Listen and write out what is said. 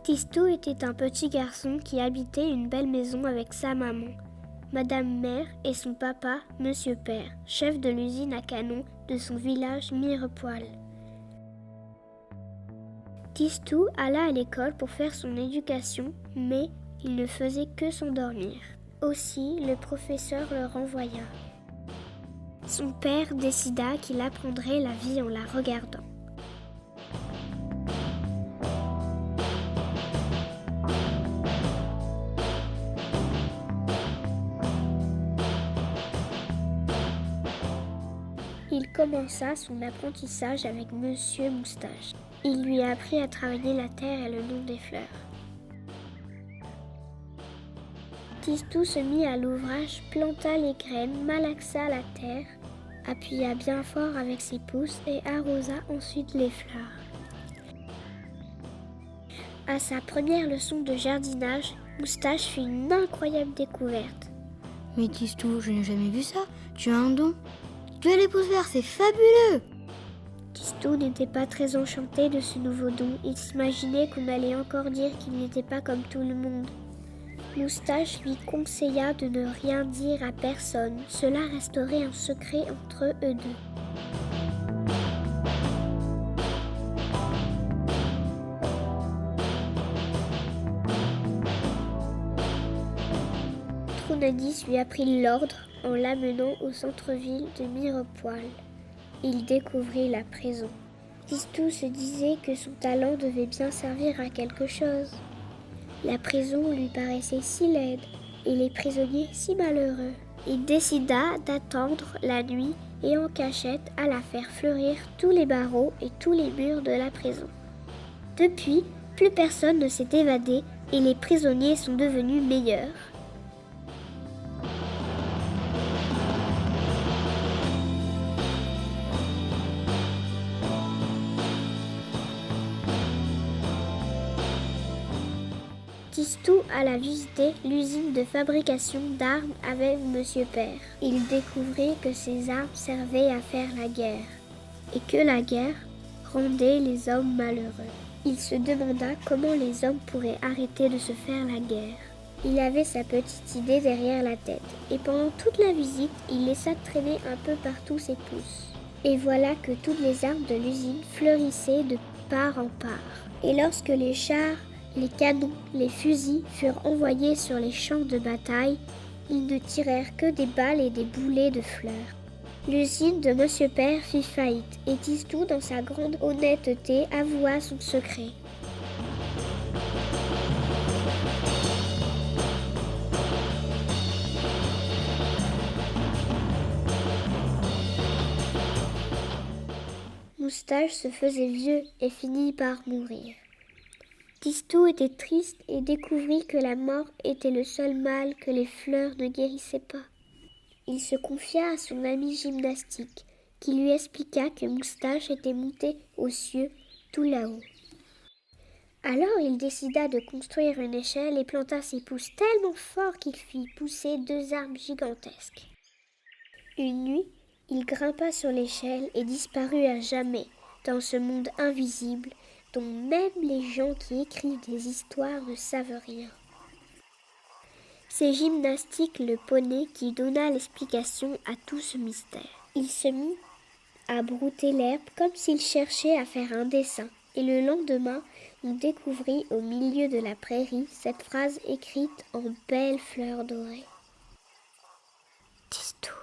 Tistou était un petit garçon qui habitait une belle maison avec sa maman, Madame Mère, et son papa, Monsieur Père, chef de l'usine à canon de son village Mirepoix. Tistou alla à l'école pour faire son éducation, mais il ne faisait que s'endormir. Aussi, le professeur le renvoya. Son père décida qu'il apprendrait la vie en la regardant. Il commença son apprentissage avec Monsieur Moustache. Il lui a appris à travailler la terre et le nom des fleurs. Tistou se mit à l'ouvrage, planta les graines, malaxa la terre, appuya bien fort avec ses pouces et arrosa ensuite les fleurs. À sa première leçon de jardinage, Moustache fit une incroyable découverte. Mais Tistou, je n'ai jamais vu ça. Tu as un don. Tu as les pouces verts, c'est fabuleux. Tistou n'était pas très enchanté de ce nouveau don. Il s'imaginait qu'on allait encore dire qu'il n'était pas comme tout le monde. Moustache lui conseilla de ne rien dire à personne. Cela resterait un secret entre eux deux. Trounadis lui apprit l'ordre en l'amenant au centre-ville de Mirepoix. Il découvrit la prison. Tistou se disait que son talent devait bien servir à quelque chose. La prison lui paraissait si laide et les prisonniers si malheureux. Il décida d'attendre la nuit et en cachette alla faire fleurir tous les barreaux et tous les murs de la prison. Depuis, plus personne ne s'est évadé et les prisonniers sont devenus meilleurs. Tistou alla visiter l'usine de fabrication d'armes avec Monsieur Père. Il découvrit que ces armes servaient à faire la guerre et que la guerre rendait les hommes malheureux. Il se demanda comment les hommes pourraient arrêter de se faire la guerre. Il avait sa petite idée derrière la tête et pendant toute la visite, il laissa traîner un peu partout ses pouces. Et voilà que toutes les armes de l'usine fleurissaient de part en part. Et lorsque les chars, les canons, les fusils furent envoyés sur les champs de bataille, ils ne tirèrent que des balles et des boulets de fleurs. L'usine de Monsieur Père fit faillite et Tistou, dans sa grande honnêteté, avoua son secret. Moustache se faisait vieux et finit par mourir. Tistou était triste et découvrit que la mort était le seul mal que les fleurs ne guérissaient pas. Il se confia à son ami gymnastique, qui lui expliqua que Moustache était monté aux cieux, tout là-haut. Alors il décida de construire une échelle et planta ses pouces tellement fort qu'il fit pousser 2 arbres gigantesques. Une nuit, il grimpa sur l'échelle et disparut à jamais dans ce monde invisible dont même les gens qui écrivent des histoires ne savent rien. C'est Gymnastique le poney qui donna l'explication à tout ce mystère. Il se mit à brouter l'herbe comme s'il cherchait à faire un dessin. Et le lendemain, on découvrit au milieu de la prairie cette phrase écrite en belles fleurs dorées. Tistou.